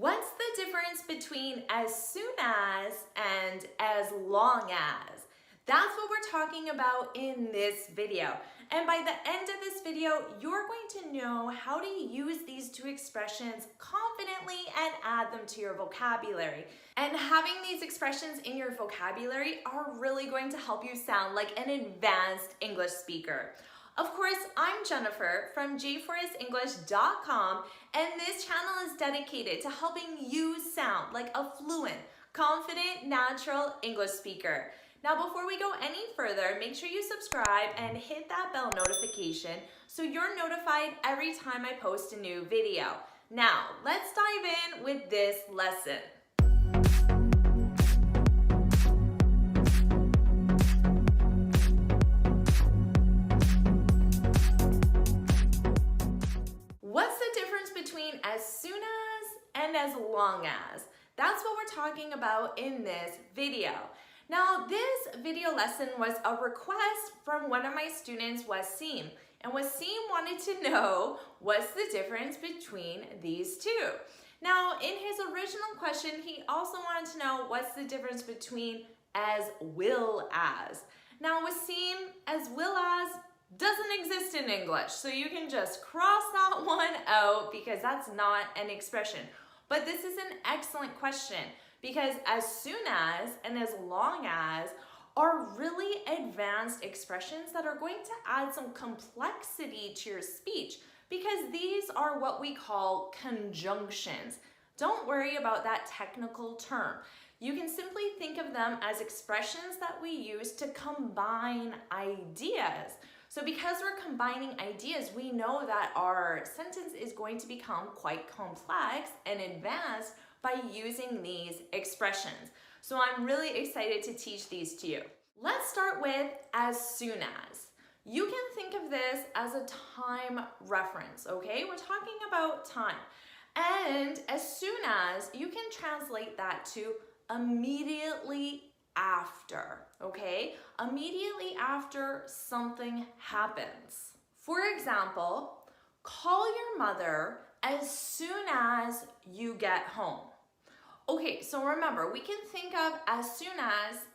What's the difference between as soon as and as long as? That's what we're talking about in this video. And by the end of this video, you're going to know how to use these two expressions confidently and add them to your vocabulary. And having these expressions in your vocabulary are really going to help you sound like an advanced English speaker. Of course, I'm Jennifer from jforrestenglish.com, and this channel is dedicated to helping you sound like a fluent, confident, natural English speaker. Now, before we go any further, make sure you subscribe and hit that bell notification so you're notified every time I post a new video. Now, let's dive in with this lesson. What's the difference between as soon as and as long as? That's what we're talking about in this video. Now, this video lesson was a request from one of my students, Wasim. And Wasim wanted to know what's the difference between these two. Now, in his original question, he also wanted to know what's the difference between as well as. Now, Wasim, as well as doesn't exist in English, so you can just cross that one out because that's not an expression. But this is an excellent question because as soon as and as long as are really advanced expressions that are going to add some complexity to your speech because these are what we call conjunctions. Don't worry about that technical term. You can simply think of them as expressions that we use to combine ideas. So because we're combining ideas, we know that our sentence is going to become quite complex and advanced by using these expressions. So I'm really excited to teach these to you. Let's start with as soon as. You can think of this as a time reference, okay? We're talking about time. And as soon as, you can translate that to immediately after, okay? Immediately after something happens. For example, call your mother as soon as you get home. Okay, so remember, we can think of as soon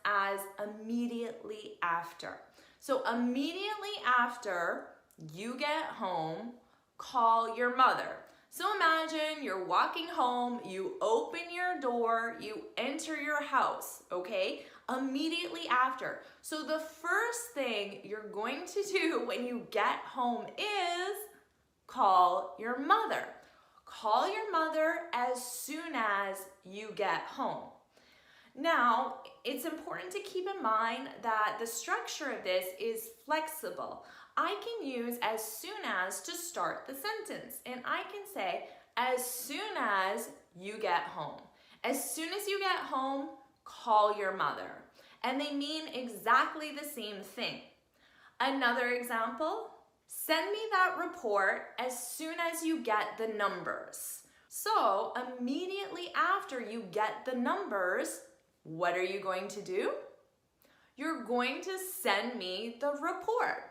as immediately after. So immediately after you get home, call your mother. So imagine you're walking home, you open your door, you enter your house, okay? Immediately after. So the first thing you're going to do when you get home is call your mother. Call your mother as soon as you get home. Now, it's important to keep in mind that the structure of this is flexible. I can use as soon as to start the sentence, and I can say as soon as you get home. As soon as you get home, call your mother. And they mean exactly the same thing. Another example, send me that report as soon as you get the numbers. So immediately after you get the numbers, what are you going to do? You're going to send me the report.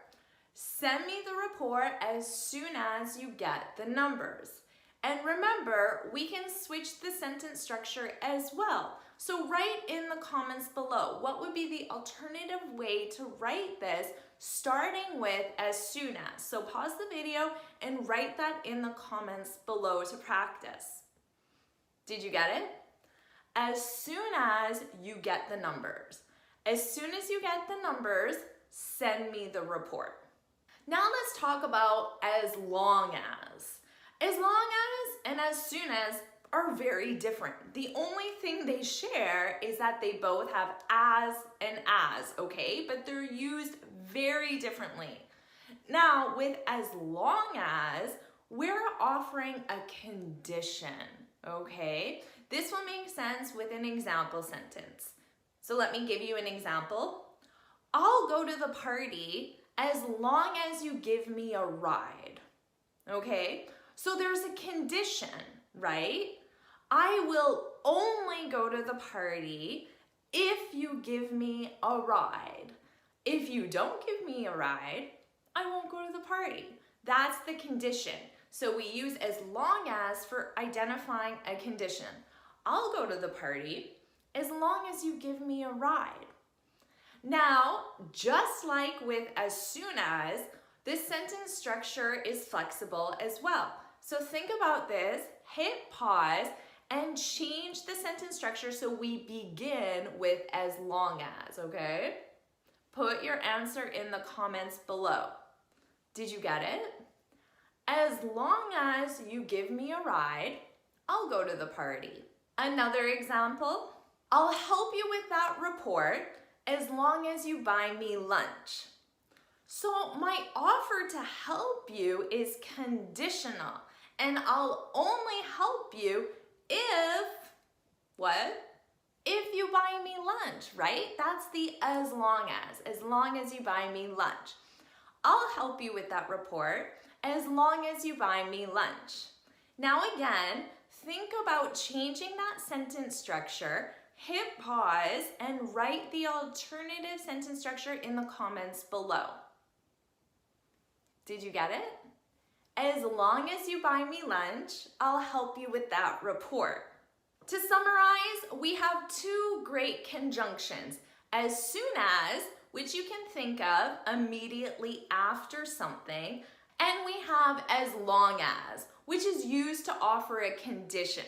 Send me the report as soon as you get the numbers. And remember, we can switch the sentence structure as well. So write in the comments below, what would be the alternative way to write this starting with as soon as? So pause the video and write that in the comments below to practice. Did you get it? As soon as you get the numbers. As soon as you get the numbers, send me the report. Now let's talk about as long as. As long as and as soon as are very different. The only thing they share is that they both have as and as, okay? But they're used very differently. Now, with as long as, we're offering a condition, okay? This will make sense with an example sentence. So let me give you an example. I'll go to the party as long as you give me a ride, okay? So there's a condition, right? I will only go to the party if you give me a ride. If you don't give me a ride, I won't go to the party. That's the condition. So we use as long as for identifying a condition. I'll go to the party as long as you give me a ride. Now, just like with as soon as, this sentence structure is flexible as well. So think about this, hit pause, and change the sentence structure so we begin with as long as, okay? Put your answer in the comments below. Did you get it? As long as you give me a ride, I'll go to the party. Another example, I'll help you with that report as long as you buy me lunch. So my offer to help you is conditional, and I'll only help you if, what? If you buy me lunch, right? That's the as long as you buy me lunch. I'll help you with that report as long as you buy me lunch. Now again, think about changing that sentence structure, hit pause, and write the alternative sentence structure in the comments below. Did you get it? As long as you buy me lunch, I'll help you with that report. To summarize, we have two great conjunctions. As soon as, which you can think of immediately after something, and we have as long as, which is used to offer a condition.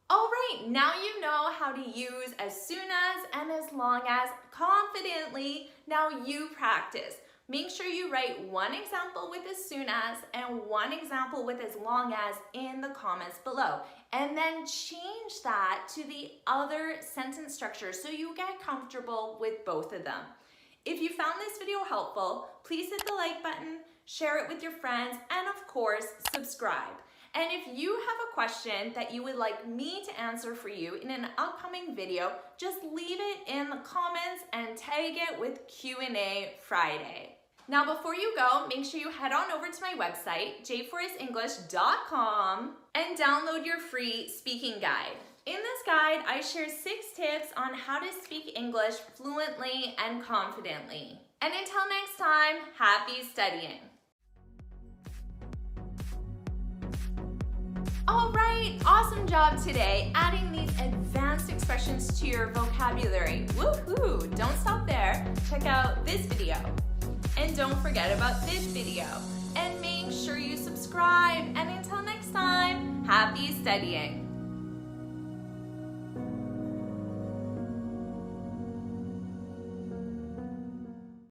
All right, now you know how to use as soon as and as long as confidently. Now you practice. Make sure you write one example with as soon as and one example with as long as in the comments below. And then change that to the other sentence structure so you get comfortable with both of them. If you found this video helpful, please hit the like button, share it with your friends, and of course, subscribe. And if you have a question that you would like me to answer for you in an upcoming video, just leave it in the comments and tag it with Q&A Friday. Now before you go, make sure you head on over to my website, jforrestenglish.com, and download your free speaking guide. In this guide, I share 6 tips on how to speak English fluently and confidently. And until next time, happy studying. All right, awesome job today adding these advanced expressions to your vocabulary. Woohoo! Don't stop there. Check out this video. And don't forget about this video. And make sure you subscribe. And until next time, happy studying.